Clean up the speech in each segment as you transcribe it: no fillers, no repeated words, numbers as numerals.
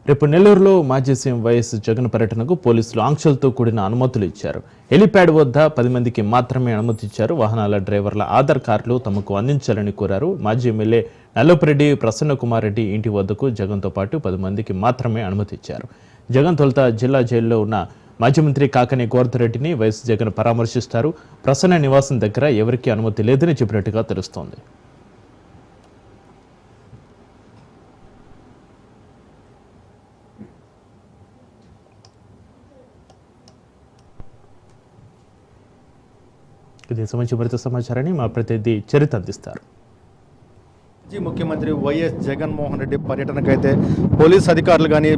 రేపు నెల్లూరులో మాజీ సీఎం వైఎస్ జగన్ పర్యటనకు పోలీసులు ఆంక్షలతో కూడిన అనుమతులు ఇచ్చారు. హెలిప్యాడ్ వద్ద 10 మందికి మాత్రమే అనుమతి ఇచ్చారు. వాహనాల డ్రైవర్ల ఆధార్ కార్డులు తమకు అందించాలని కోరారు. మాజీ ఎమ్మెల్యే నల్లపురెడ్డి ప్రసన్న కుమార్ రెడ్డి ఇంటి వద్దకు జగన్తో పాటు 10 మందికి మాత్రమే అనుమతి ఇచ్చారు. జగన్ తొలుత జిల్లా జైల్లో ఉన్న మాజీ మంత్రి కాకాని గోవర్ధన్ రెడ్డిని వైఎస్ జగన్ పరామర్శిస్తారు. ప్రసన్న నివాసం దగ్గర ఎవరికీ అనుమతి లేదని చెప్పినట్టుగా తెలుస్తోంది. ఇది సంబంధించి మరింత సమాచారాన్ని మా ప్రతినిధి చరిత్ర అందిస్తారు. మాజీ ముఖ్యమంత్రి వైఎస్ జగన్మోహన్ రెడ్డి పర్యటనకైతే పోలీస్ అధికారులు కానీ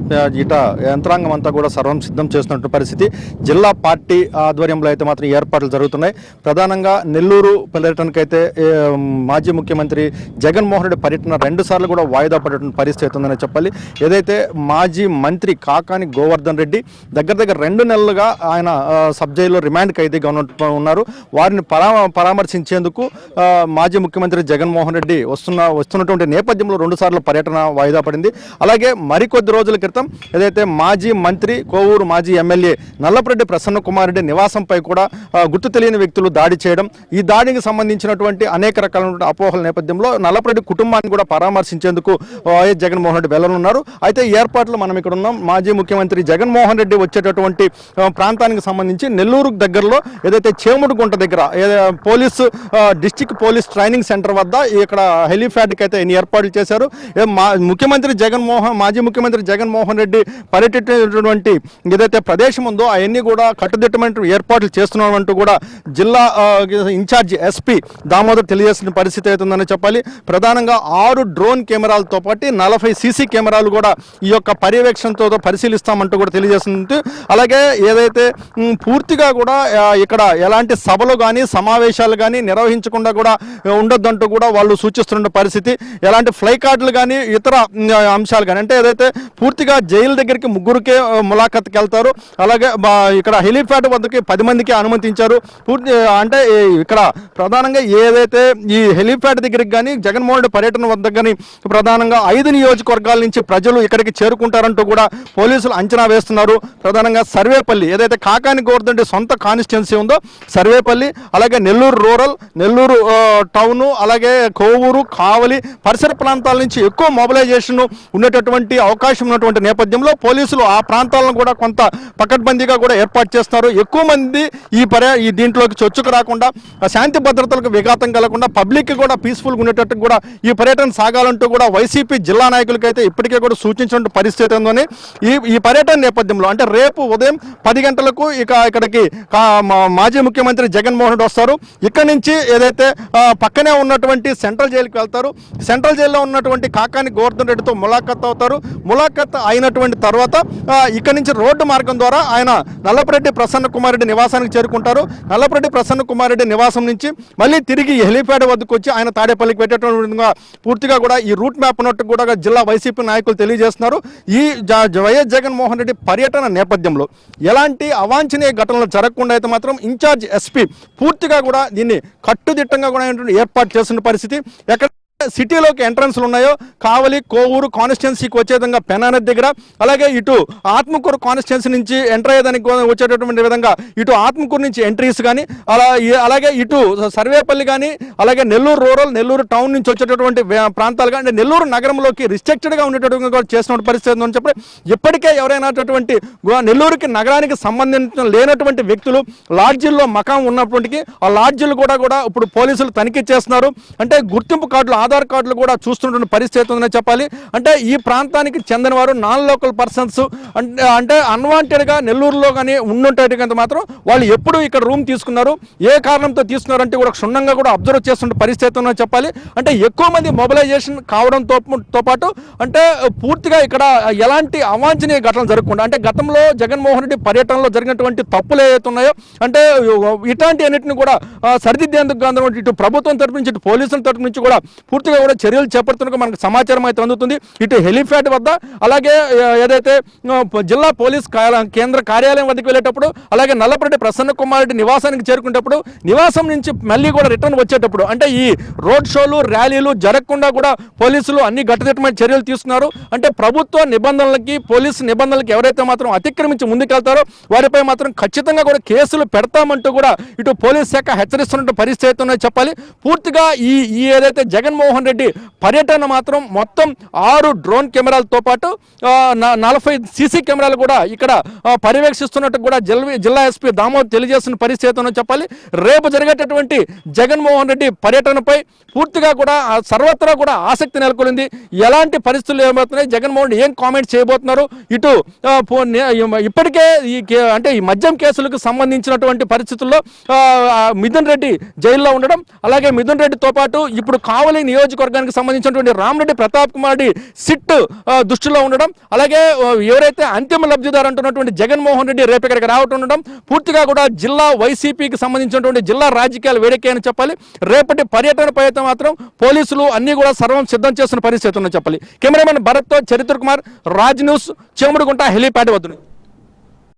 ఇట యంత్రాంగం అంతా కూడా సర్వం సిద్ధం చేస్తున్న పరిస్థితి. జిల్లా పార్టీ ఆధ్వర్యంలో అయితే మాత్రం ఏర్పాట్లు జరుగుతున్నాయి. ప్రధానంగా నెల్లూరు పర్యటనకైతే మాజీ ముఖ్యమంత్రి జగన్మోహన్ రెడ్డి పర్యటన 2 సార్లు కూడా వాయిదా పడేటువంటి పరిస్థితి ఉందని చెప్పాలి. ఏదైతే మాజీ మంత్రి కాకాని గోవర్ధన్ రెడ్డి దగ్గర 2 నెలలుగా ఆయన సబ్ జైల్లో రిమాండ్ ఖైదీగా ఉన్నారు. వారిని పరామర్శించేందుకు మాజీ ముఖ్యమంత్రి జగన్మోహన్ రెడ్డి వస్తున్నటువంటి నేపథ్యంలో 2 సార్లు పర్యటన వాయిదా పడింది. అలాగే మరికొద్ది రోజుల క్రితం ఏదైతే మాజీ మంత్రి కోవూరు మాజీ ఎమ్మెల్యే నల్లపురెడ్డి ప్రసన్న కుమార్ రెడ్డి నివాసంపై కూడా గుర్తు తెలియని వ్యక్తులు దాడి చేయడం, ఈ దాడికి సంబంధించినటువంటి అనేక రకాలైన అపోహల నేపథ్యంలో నల్లపురెడ్డి కుటుంబాన్ని కూడా పరామర్శించేందుకు వైఎస్ జగన్మోహన్ రెడ్డి వెళ్లనున్నారు. అయితే ఏర్పాట్లు మనం ఇక్కడ ఉన్నాం. మాజీ ముఖ్యమంత్రి జగన్మోహన్ రెడ్డి వచ్చేటటువంటి ప్రాంతానికి సంబంధించి నెల్లూరు దగ్గరలో ఏదైతే చేముడుగుంట దగ్గర police district police training centre వద్ద ఇక్కడ హెలిప్యాడ్ అయితే ఎన్ని ఏర్పాట్లు చేశారు. మాజీ ముఖ్యమంత్రి జగన్మోహన్ రెడ్డి పర్యటించినటువంటి ఏదైతే ప్రదేశం ఉందో అవన్నీ కూడా కట్టుదిట్టమైన ఏర్పాట్లు చేస్తున్నామంటూ కూడా జిల్లా ఇన్ఛార్జి ఎస్పీ దామోదర్ తెలియజేసిన పరిస్థితి అవుతుందని చెప్పాలి. ప్రధానంగా 6 డ్రోన్ కెమెరాలతో పాటు 40 సీసీ కెమెరాలు కూడా ఈ యొక్క పర్యవేక్షణతో పరిశీలిస్తామంటూ కూడా తెలియజేస్తుంది. అలాగే ఏదైతే పూర్తిగా కూడా ఇక్కడ ఎలాంటి సభలు కానీ సమావేశాలు కానీ నిర్వహించకుండా కూడా ఉండొద్దంటూ కూడా వాళ్ళు సూచిస్తున్న పరిస్థితి. ఎలాంటి ఫ్లై కార్డులు కానీ ఇతర అంశాలు కానీ అంటే ఏదైతే పూర్తిగా జైలు దగ్గరికి 3కే ములాఖత్కి వెళ్తారు. అలాగే ఇక్కడ హెలిప్యాడ్ వద్దకి 10 మందికి అనుమతించారు. అంటే ఇక్కడ ప్రధానంగా ఏదైతే ఈ హెలిప్యాడ్ దగ్గరికి కానీ జగన్మోహన్ రెడ్డి పర్యటన వద్ద కానీ ప్రధానంగా 5 నియోజకవర్గాల నుంచి ప్రజలు ఇక్కడికి చేరుకుంటారంటూ కూడా పోలీసులు అంచనా వేస్తున్నారు. ప్రధానంగా సర్వేపల్లి ఏదైతే కాకాని గోవర్ధన్ రెడ్డి సొంత కాన్స్టిట్యున్సీ ఉందో సర్వేపల్లి, అలాగే నెల్లూరు రూరల్, నెల్లూరు టౌను, అలాగే కోవూరు, కావలి పరిసర ప్రాంతాల నుంచి ఎక్కువ మొబిలైజేషన్ ఉండేటటువంటి అవకాశం ఉన్నటువంటి నేపథ్యంలో పోలీసులు ఆ ప్రాంతాలను కూడా కొంత పకడ్బందీగా కూడా ఏర్పాటు చేస్తున్నారు. ఎక్కువ మంది ఈ దీంట్లోకి చొచ్చుకు రాకుండా శాంతి భద్రతలకు విఘాతం కలగకుండా పబ్లిక్ కూడా పీస్ఫుల్గా ఉండేటట్టు కూడా ఈ పర్యటన సాగాలంటూ కూడా వైసీపీ జిల్లా నాయకులకైతే ఇప్పటికే కూడా సూచించిన పరిస్థితి ఉందని ఈ పర్యటన నేపథ్యంలో అంటే రేపు ఉదయం 10 గంటలకు ఇక్కడికి మాజీ ముఖ్యమంత్రి జగన్మోహన్ రెడ్డి వస్తారు. ఇక్కడ నుంచి ఏదైతే పక్కనే ఉన్నటువంటి సెంట్రల్ జైలుకి వెళ్తారు. సెంట్రల్ జైల్లో ఉన్నటువంటి కాకాని గోవర్ధన్ రెడ్డితో ములాఖత్ అవుతారు. ములాఖత్ అయినటువంటి తర్వాత ఇక్కడ నుంచి రోడ్డు మార్గం ద్వారా ఆయన నల్లపురెడ్డి ప్రసన్న కుమార్ రెడ్డి నివాసానికి చేరుకుంటారు. నల్లపురెడ్డి ప్రసన్న కుమార్ రెడ్డి నివాసం నుంచి మళ్ళీ తిరిగి హెలిప్యాడ్ వద్దకు వచ్చి ఆయన తాడేపల్లికి పెట్టేటువంటి పూర్తిగా కూడా ఈ రూట్ మ్యాప్ ఉన్నట్టు కూడా జిల్లా వైసీపీ నాయకులు తెలియజేస్తున్నారు. ఈ వైఎస్ జగన్మోహన్ రెడ్డి పర్యటన నేపథ్యంలో ఎలాంటి అవాంఛనీయ ఘటనలు జరగకుండా అయితే మాత్రం ఇన్ఛార్జ్ ఎస్పీ పూర్తిగా కూడా దీన్ని కట్టుదిట్టంగా కూడా ఏర్పాటు చేస్తున్న పరిస్థితి. ఎక్కడ సిటీలోకి ఎంట్రన్స్లు ఉన్నాయో కావలి కోవూరు కాన్స్టిట్యున్సీకి వచ్చే విధంగా పెనానది దగ్గర, అలాగే ఇటు ఆత్మకూరు కాన్స్టిట్యున్సీ నుంచి ఎంటర్ అయ్యేదానికి వచ్చేటటువంటి విధంగా ఇటు ఆత్మకూరు నుంచి ఎంట్రీస్ కానీ అలాగే ఇటు సర్వేపల్లి కానీ అలాగే నెల్లూరు రూరల్, నెల్లూరు టౌన్ నుంచి వచ్చేటటువంటి ప్రాంతాలు కానీ నెల్లూరు నగరంలోకి రిస్ట్రిక్టెడ్గా ఉండేటటువంటి చేసిన పరిస్థితి అని చెప్పి ఇప్పటికే ఎవరైనాటువంటి నెల్లూరుకి నగరానికి సంబంధించిన లేనటువంటి వ్యక్తులు లాడ్జీల్లో మకాం ఉన్నప్పటికీ ఆ లాడ్జీలు కూడా ఇప్పుడు పోలీసులు తనిఖీ చేస్తున్నారు. అంటే గుర్తింపు కార్డులు ఆధార్ కార్డులు కూడా చూస్తున్న పరిస్థితి ఉందని చెప్పాలి. అంటే ఈ ప్రాంతానికి చెందిన వారు నాన్ లోకల్ పర్సన్స్ అంటే అన్వాంటెడ్గా నెల్లూరులో కానీ ఉండుంటే కనుక మాత్రం వాళ్ళు ఎప్పుడు ఇక్కడ రూమ్ తీసుకున్నారు, ఏ కారణంతో తీసుకున్నారంటే కూడా క్షుణ్ణంగా కూడా అబ్జర్వ్ చేస్తున్న పరిస్థితి ఉందని చెప్పాలి. అంటే ఎక్కువ మంది మొబిలైజేషన్ కావడంతో పాటు అంటే పూర్తిగా ఇక్కడ ఎలాంటి అవాంఛనీయ ఘటనలు జరగకుండా అంటే గతంలో జగన్మోహన్ రెడ్డి పర్యటనలో జరిగినటువంటి తప్పులు ఏవైతే ఉన్నాయో అంటే ఇట్లాంటి అన్నింటిని కూడా సరిదిద్దేందుకు ఇటు ప్రభుత్వం తరపు నుంచి ఇటు పోలీసుల తరపు నుంచి కూడా పూర్తిగా కూడా చర్యలు చేపడుతున్నట్టు మనకు సమాచారం అయితే అందుతుంది. ఇటు హెలిప్యాడ్ వద్ద అలాగే ఏదైతే జిల్లా పోలీస్ కేంద్ర కార్యాలయం వద్దకు వెళ్ళేటప్పుడు అలాగే నల్లపరెడ్డి ప్రసన్న కుమార్ రెడ్డి నివాసానికి చేరుకునేటప్పుడు నివాసం నుంచి మళ్ళీ కూడా రిటర్న్ వచ్చేటప్పుడు అంటే ఈ రోడ్ షోలు ర్యాలీలు జరగకుండా కూడా పోలీసులు అన్ని గట్టుదిట్టమైన చర్యలు తీసుకున్నారు. అంటే ప్రభుత్వ నిబంధనలకి పోలీసు నిబంధనలకి ఎవరైతే మాత్రం అతిక్రమించి ముందుకెళ్తారో వారిపై మాత్రం ఖచ్చితంగా కూడా కేసులు పెడతామంటూ కూడా ఇటు పోలీస్ శాఖ హెచ్చరిస్తున్నట్టు పరిస్థితి అయితే ఉందని చెప్పాలి. పూర్తిగా ఈ ఏదైతే జగన్మోహన్ రెడ్డి పర్యటన మాత్రం మొత్తం 6 డ్రోన్ కెమెరాలతో పాటు 40 సీసీ కెమెరాలు కూడా ఇక్కడ పర్యవేక్షిస్తున్నట్టు కూడా జిల్లా ఎస్పీ దామోదర్ తెలియజేస్తున్న పరిస్థితి ఉందని చెప్పాలి. రేపు జరిగేటటువంటి జగన్మోహన్ రెడ్డి పర్యటనపై పూర్తిగా కూడా సర్వత్రా కూడా ఆసక్తి నెలకొంది. ఎలాంటి పరిస్థితులు ఏమవుతున్నాయి, జగన్మోహన్ రెడ్డి ఏం కామెంట్ చేయబోతున్నారు, ఇటు ఇప్పటికే ఈ మద్యం కేసులకు సంబంధించినటువంటి పరిస్థితుల్లో మిథున్ రెడ్డి జైల్లో ఉండడం, అలాగే మిథున్ రెడ్డితో పాటు ఇప్పుడు కావలి నియోజకవర్గానికి సంబంధించినటువంటి రామరెడ్డి ప్రతాప్ కుమార్ రెడ్డి సిట్ దృష్టిలో ఉండడం, అలాగే ఎవరైతే అంతిమ లబ్ధిదారు అంటున్నటువంటి జగన్మోహన్ రెడ్డి రేపు ఇక్కడికి రావటం ఉండడం, పూర్తిగా కూడా జిల్లా వైసీపీకి సంబంధించినటువంటి జిల్లా రాజకీయాలు వేడికే అని చెప్పాలి. రేపటి పర్యటనపై అయితే మాత్రం పోలీసులు అన్ని కూడా సర్వం సిద్ధం చేస్తున్న పరిస్థితి ఉందని చెప్పాలి. కెమెరామెన్ భరత్తో చరిత్ర కుమార్, రాజ్ న్యూస్, చేముడుగుంట హెలీప్యాడ్ వద్ద.